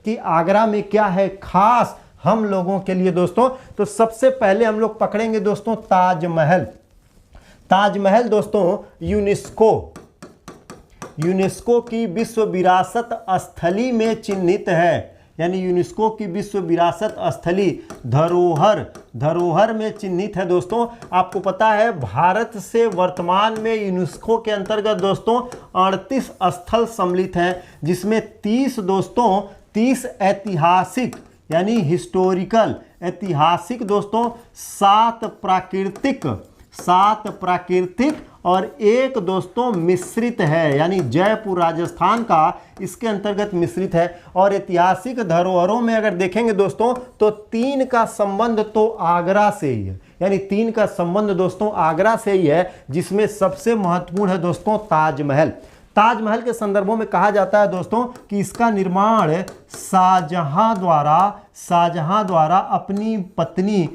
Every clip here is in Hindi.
कि आगरा में क्या है खास हम लोगों के लिए दोस्तों। तो सबसे पहले हम लोग पकड़ेंगे दोस्तों ताजमहल। ताजमहल दोस्तों यूनेस्को की विश्व विरासत स्थली में चिन्हित है, यानी यूनेस्को की विश्व विरासत स्थली धरोहर में चिन्हित है दोस्तों। आपको पता है भारत से वर्तमान में यूनेस्को के अंतर्गत दोस्तों 38 स्थल सम्मिलित हैं, जिसमें 30 ऐतिहासिक यानी हिस्टोरिकल ऐतिहासिक दोस्तों, 7 प्राकृतिक और 1 दोस्तों मिश्रित है, यानी जयपुर राजस्थान का इसके अंतर्गत मिश्रित है। और ऐतिहासिक धरोहरों में अगर देखेंगे दोस्तों तो 3 का संबंध तो आगरा से ही है, यानी 3 का संबंध दोस्तों आगरा से ही है, जिसमें सबसे महत्वपूर्ण है दोस्तों ताजमहल। ताजमहल के संदर्भों में कहा जाता है दोस्तों कि इसका निर्माण शाहजहां द्वारा अपनी पत्नी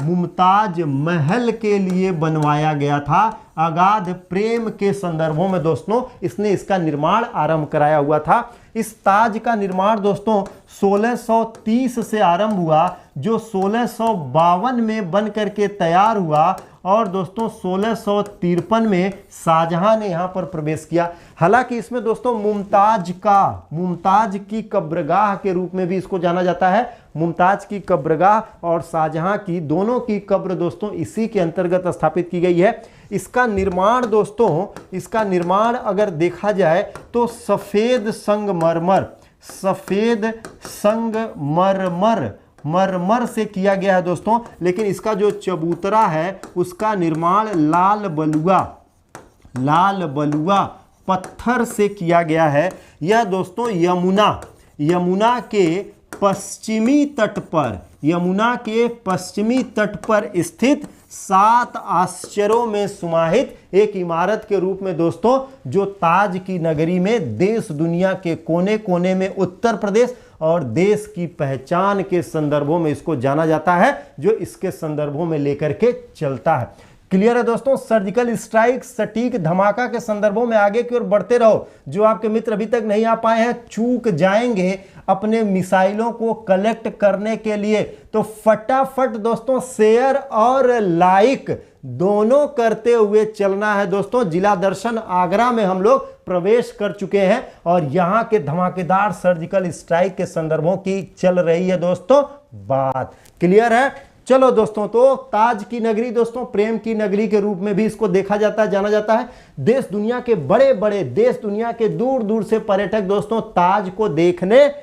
मुमताज महल के लिए बनवाया गया था। अगाध प्रेम के संदर्भों में दोस्तों इसने इसका निर्माण आरंभ कराया हुआ था। इस ताज का निर्माण दोस्तों 1630 से आरंभ हुआ, जो 1652 में बन करके तैयार हुआ और दोस्तों 1653 में शाहजहां ने यहां पर प्रवेश किया। हालांकि इसमें दोस्तों मुमताज की कब्रगाह के रूप में भी इसको जाना जाता है। मुमताज की कब्रगाह और शाहजहां की दोनों की कब्र दोस्तों इसी के अंतर्गत स्थापित की गई है। इसका निर्माण अगर देखा जाए तो सफेद संगमरमर से किया गया है दोस्तों, लेकिन इसका जो चबूतरा है उसका निर्माण लाल बलुआ पत्थर से किया गया है। यह दोस्तों यमुना के पश्चिमी तट पर स्थित 7 आश्चर्यों में समाहित एक इमारत के रूप में दोस्तों, जो ताज की नगरी में देश दुनिया के कोने कोने में उत्तर प्रदेश और देश की पहचान के संदर्भों में इसको जाना जाता है, जो इसके संदर्भों में लेकर के चलता है। क्लियर है दोस्तों। सर्जिकल स्ट्राइक सटीक धमाका के संदर्भों में आगे की ओर बढ़ते रहो। जो आपके मित्र अभी तक नहीं आ पाए हैं, चूक जाएंगे अपने मिसाइलों को कलेक्ट करने के लिए, तो फटाफट दोस्तों शेयर और लाइक दोनों करते हुए चलना है दोस्तों। जिला दर्शन आगरा में हम लोग प्रवेश कर चुके हैं और यहां के धमाकेदार सर्जिकल स्ट्राइक के संदर्भों की चल रही है दोस्तों बात। क्लियर है। चलो दोस्तों, तो ताज की नगरी दोस्तों प्रेम की नगरी के रूप में भी इसको देखा जाता है, जाना जाता है। देश दुनिया के देश दुनिया के दूर दूर से पर्यटक दोस्तों ताज को देखने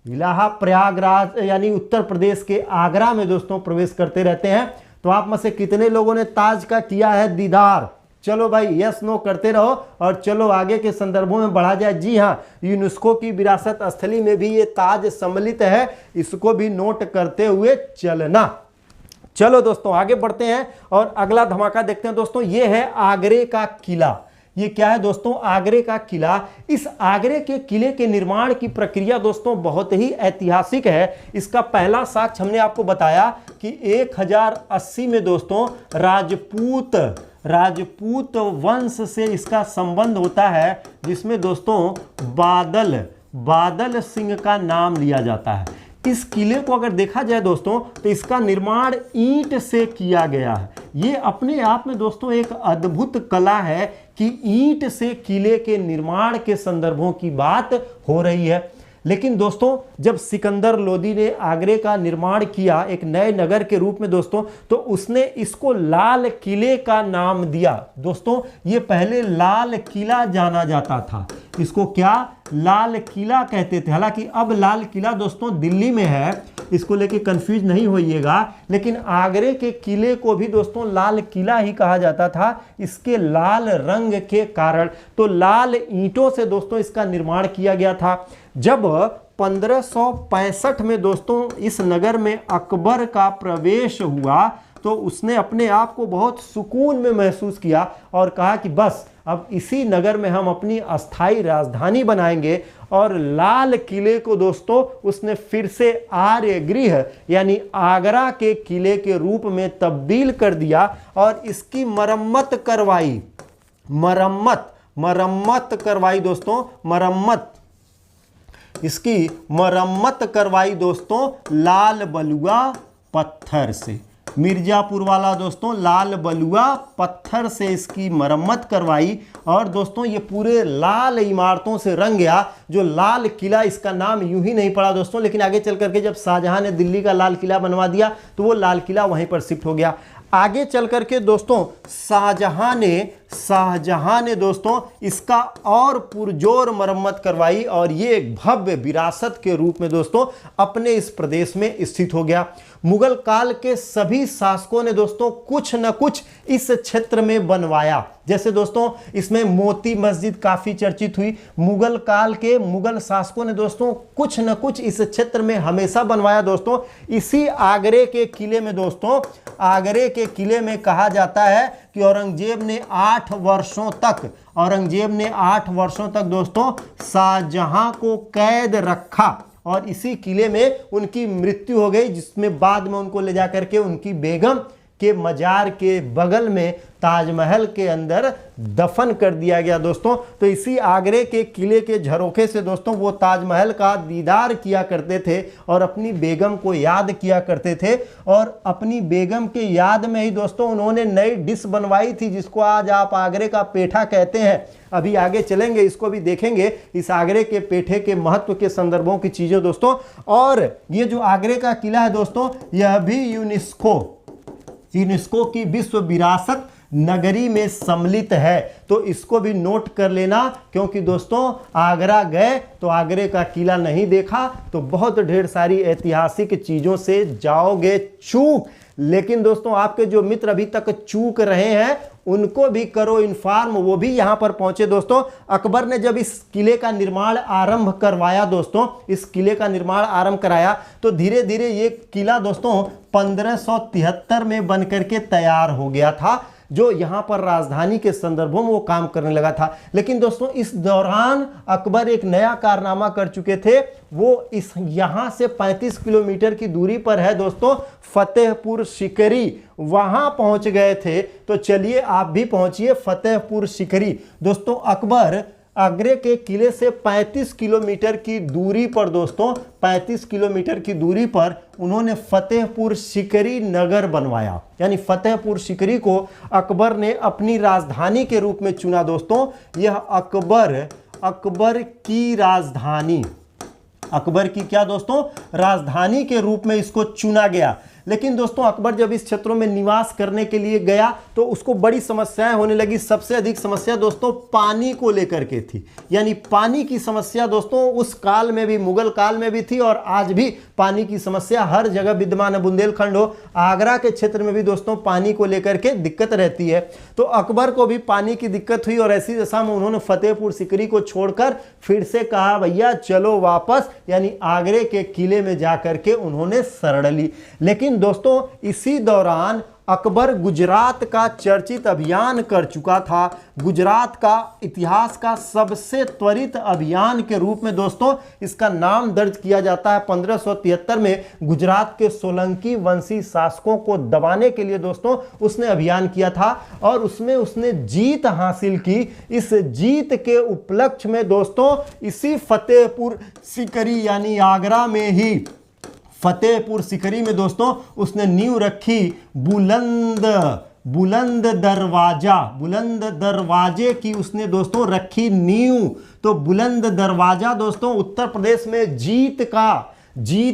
प्रयागराज यानी उत्तर प्रदेश के आगरा में दोस्तों प्रवेश करते रहते हैं। तो आप में से कितने लोगों ने ताज का किया है दीदार? चलो भाई यस नो करते रहो और चलो आगे के संदर्भों में बढ़ा जाए। जी हाँ, यूनेस्को की विरासत स्थली में भी ये ताज सम्मिलित है, इसको भी नोट करते हुए चलना। चलो दोस्तों आगे बढ़ते हैं और अगला धमाका देखते हैं दोस्तों। ये है आगरे का किला। ये क्या है दोस्तों? आगरे का किला। इस आगरे के किले के निर्माण की प्रक्रिया दोस्तों बहुत ही ऐतिहासिक है। इसका पहला साक्ष्य हमने आपको बताया कि 1080 में दोस्तों राजपूत वंश से इसका संबंध होता है, जिसमें दोस्तों बादल सिंह का नाम लिया जाता है। इस किले को अगर देखा जाए दोस्तों तो इसका निर्माण ईंट से किया गया है। ये अपने आप में दोस्तों एक अद्भुत कला है कि ईंट से किले के निर्माण के संदर्भों की बात हो रही है। लेकिन दोस्तों जब सिकंदर लोदी ने आगरे का निर्माण किया एक नए नगर के रूप में दोस्तों, तो उसने इसको लाल किले का नाम दिया। दोस्तों ये पहले लाल किला जाना जाता था, इसको क्या लाल किला कहते थे। हालांकि अब लाल किला दोस्तों दिल्ली में है, इसको लेके कंफ्यूज नहीं होइएगा। लेकिन आगरे के किले को भी दोस्तों लाल किला ही कहा जाता था, इसके लाल रंग के कारण। तो लाल ईंटों से दोस्तों इसका निर्माण किया गया था। जब 1565 में दोस्तों इस नगर में अकबर का प्रवेश हुआ तो उसने अपने आप को बहुत सुकून में महसूस किया और कहा कि बस अब इसी नगर में हम अपनी अस्थाई राजधानी बनाएंगे। और लाल किले को दोस्तों उसने फिर से आर्यगृह यानी आगरा के किले के रूप में तब्दील कर दिया और इसकी मरम्मत करवाई दोस्तों। इसकी मरम्मत करवाई दोस्तों लाल बलुआ पत्थर से। मिर्जापुर वाला दोस्तों लाल बलुआ पत्थर से इसकी मरम्मत करवाई और दोस्तों ये पूरे लाल इमारतों से रंग गया। जो लाल किला, इसका नाम यूं ही नहीं पड़ा दोस्तों, लेकिन आगे चल करके जब शाहजहां ने दिल्ली का लाल किला बनवा दिया तो वो लाल किला वहीं पर शिफ्ट हो गया। आगे चल करके दोस्तों शाहजहां ने दोस्तों इसका और पुरजोर मरम्मत करवाई और ये एक भव्य विरासत के रूप में दोस्तों अपने इस प्रदेश में स्थित हो गया। मुगल काल के सभी शासकों ने दोस्तों कुछ न कुछ इस क्षेत्र में बनवाया। जैसे दोस्तों इसमें मोती मस्जिद काफी चर्चित हुई। मुगल काल के मुगल शासकों ने दोस्तों कुछ न कुछ इस क्षेत्र में हमेशा बनवाया दोस्तों। इसी आगरे के किले में दोस्तों, आगरे के किले में कहा जाता है कि औरंगजेब ने 8 वर्षों तक दोस्तों शाहजहां को कैद रखा और इसी किले में उनकी मृत्यु हो गई, जिसमें बाद में उनको ले जाकर के उनकी बेगम के मजार के बगल में ताजमहल के अंदर दफन कर दिया गया दोस्तों। तो इसी आगरे के किले के झरोखे से दोस्तों वो ताजमहल का दीदार किया करते थे और अपनी बेगम को याद किया करते थे। और अपनी बेगम के याद में ही दोस्तों उन्होंने नई डिश बनवाई थी जिसको आज आप आगरे का पेठा कहते हैं। अभी आगे चलेंगे, इसको भी देखेंगे, इस आगरे के पेठे के महत्व के संदर्भों की चीजें दोस्तों। और ये जो आगरे का किला है दोस्तों, यह भी यूनेस्को की विश्व विरासत नगरी में सम्मिलित है। तो इसको भी नोट कर लेना, क्योंकि दोस्तों आगरा गए तो आगरे का किला नहीं देखा तो बहुत ढेर सारी ऐतिहासिक चीजों से जाओगे चूक। लेकिन दोस्तों आपके जो मित्र अभी तक चूक रहे हैं उनको भी करो इन्फॉर्म, वो भी यहां पर पहुंचे दोस्तों। अकबर ने जब इस किले का निर्माण आरंभ करवाया दोस्तों, इस किले का निर्माण आरंभ कराया तो धीरे धीरे ये किला दोस्तों 1573 में बनकर के तैयार हो गया था, जो यहां पर राजधानी के संदर्भों में वो काम करने लगा था। लेकिन दोस्तों इस दौरान अकबर एक नया कारनामा कर चुके थे। वो इस यहां से 35 किलोमीटर की दूरी पर है दोस्तों फतेहपुर सीकरी, वहां पहुंच गए थे। तो चलिए आप भी पहुंचिए फतेहपुर सीकरी। दोस्तों अकबर आगरे के किले से 35 किलोमीटर की दूरी पर दोस्तों 35 किलोमीटर की दूरी पर उन्होंने फतेहपुर सीकरी नगर बनवाया। यानी फतेहपुर सीकरी को अकबर ने अपनी राजधानी के रूप में चुना दोस्तों। यह अकबर की राजधानी, अकबर की क्या दोस्तों राजधानी के रूप में इसको चुना गया। लेकिन दोस्तों अकबर जब इस क्षेत्रों में निवास करने के लिए गया तो उसको बड़ी समस्याएं होने लगी। सबसे अधिक समस्या दोस्तों पानी को लेकर के थी। यानी पानी की समस्या दोस्तों उस काल में भी, मुगल काल में भी थी और आज भी पानी की समस्या हर जगह विद्यमान है। बुंदेलखंड हो, आगरा के क्षेत्र में भी दोस्तों पानी को लेकर के दिक्कत रहती है। तो अकबर को भी पानी की दिक्कत हुई और ऐसी दशा में उन्होंने फतेहपुर सीकरी को छोड़कर फिर से कहा भैया चलो वापस, यानी आगरे के किले में जाकर के उन्होंने शरण ली। लेकिन दोस्तों इसी दौरान अकबर गुजरात का चर्चित अभियान कर चुका था। गुजरात का इतिहास का सबसे त्वरित अभियान के रूप में दोस्तों इसका नाम दर्ज किया जाता है। 1573 में गुजरात के सोलंकी वंशी शासकों को दबाने के लिए दोस्तों उसने अभियान किया था और उसमें उसने जीत हासिल की। इस जीत के उपलक्ष्य में दोस्तों इसी फतेहपुर सीकरी यानी आगरा में ही फतेहपुर सीकरी में दोस्तों उसने नींव रखी बुलंद दरवाजे की उसने दोस्तों रखी नींव। तो बुलंद दरवाजा दोस्तों उत्तर प्रदेश में जीत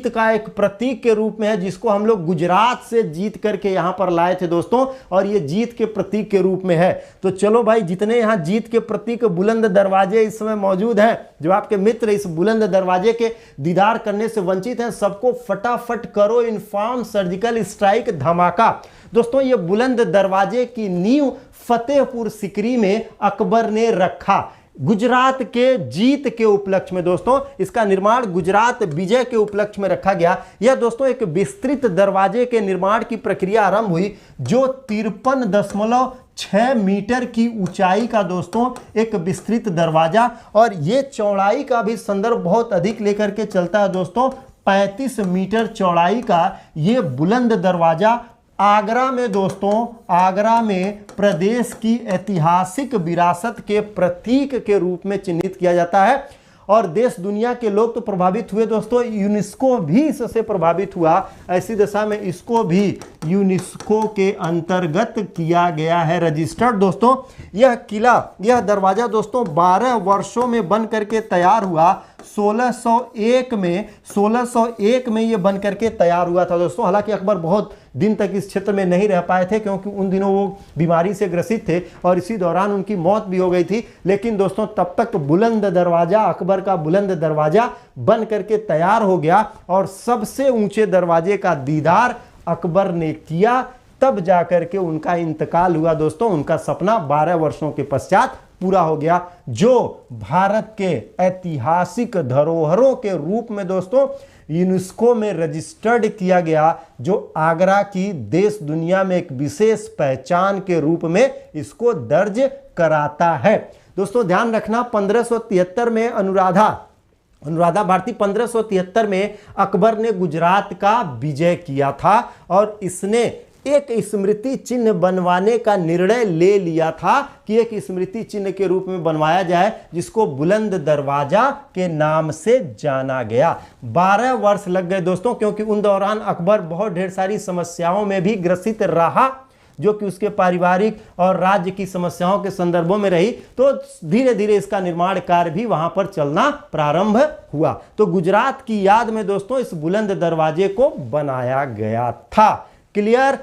का एक प्रतीक के रूप में है, जिसको हम लोग गुजरात से जीत करके यहां पर लाए थे दोस्तों, और ये जीत के प्रतीक के रूप में है। तो चलो भाई, जितने यहां जीत के प्रतीक बुलंद दरवाजे इस समय मौजूद हैं, जो आपके मित्र इस बुलंद दरवाजे के दीदार करने से वंचित हैं, सबको फटाफट करो इन्फॉर्म सर्जिकल स्ट्राइक धमाका। दोस्तों ये बुलंद दरवाजे की नींव फतेहपुर सीकरी में अकबर ने रखा। गुजरात के जीत के उपलक्ष्य में दोस्तों इसका निर्माण गुजरात विजय के उपलक्ष्य में रखा गया। यह दोस्तों एक विस्तृत दरवाजे के निर्माण की प्रक्रिया आरंभ हुई, जो 53.6 मीटर की ऊंचाई का दोस्तों एक विस्तृत दरवाजा, और ये चौड़ाई का भी संदर्भ बहुत अधिक लेकर के चलता है दोस्तों। 35 मीटर चौड़ाई का ये बुलंद दरवाजा आगरा में दोस्तों, आगरा में प्रदेश की ऐतिहासिक विरासत के प्रतीक के रूप में चिन्हित किया जाता है। और देश दुनिया के लोग तो प्रभावित हुए दोस्तों, यूनेस्को भी इससे प्रभावित हुआ। ऐसी दशा में इसको भी यूनेस्को के अंतर्गत किया गया है रजिस्टर्ड। दोस्तों यह किला, यह दरवाजा दोस्तों 12 वर्षों में बन करके तैयार हुआ। 1601 में ये बन करके तैयार हुआ था दोस्तों। हालांकि अकबर बहुत दिन तक इस क्षेत्र में नहीं रह पाए थे, क्योंकि उन दिनों वो बीमारी से ग्रसित थे और इसी दौरान उनकी मौत भी हो गई थी। लेकिन दोस्तों तब तक बुलंद दरवाजा, अकबर का बुलंद दरवाजा बन करके तैयार हो गया और सबसे ऊंचे दरवाजे का दीदार अकबर ने किया। तब जाकर के उनका इंतकाल हुआ दोस्तों। उनका सपना 12 वर्षों के पश्चात पूरा हो गया, जो भारत के ऐतिहासिक धरोहरों के रूप में दोस्तों यूनेस्को में रजिस्टर्ड किया गया, जो आगरा की देश दुनिया में एक विशेष पहचान के रूप में इसको दर्ज कराता है। दोस्तों ध्यान रखना, 1573 में अनुराधा भारती 1573 में अकबर ने गुजरात का विजय किया था और इसने एक स्मृति चिन्ह बनवाने का निर्णय ले लिया था कि एक स्मृति चिन्ह के रूप में बनवाया जाए, जिसको बुलंद दरवाजा के नाम से जाना गया। 12 वर्ष लग गए दोस्तों, क्योंकि उन दौरान अकबर बहुत ढेर सारी समस्याओं में भी ग्रसित रहा, जो कि उसके पारिवारिक और राज्य की समस्याओं के संदर्भों में रही। तो धीरे धीरे इसका निर्माण कार्य भी वहां पर चलना प्रारंभ हुआ। तो गुजरात की याद में दोस्तों इस बुलंद दरवाजे को बनाया गया था। क्लियर?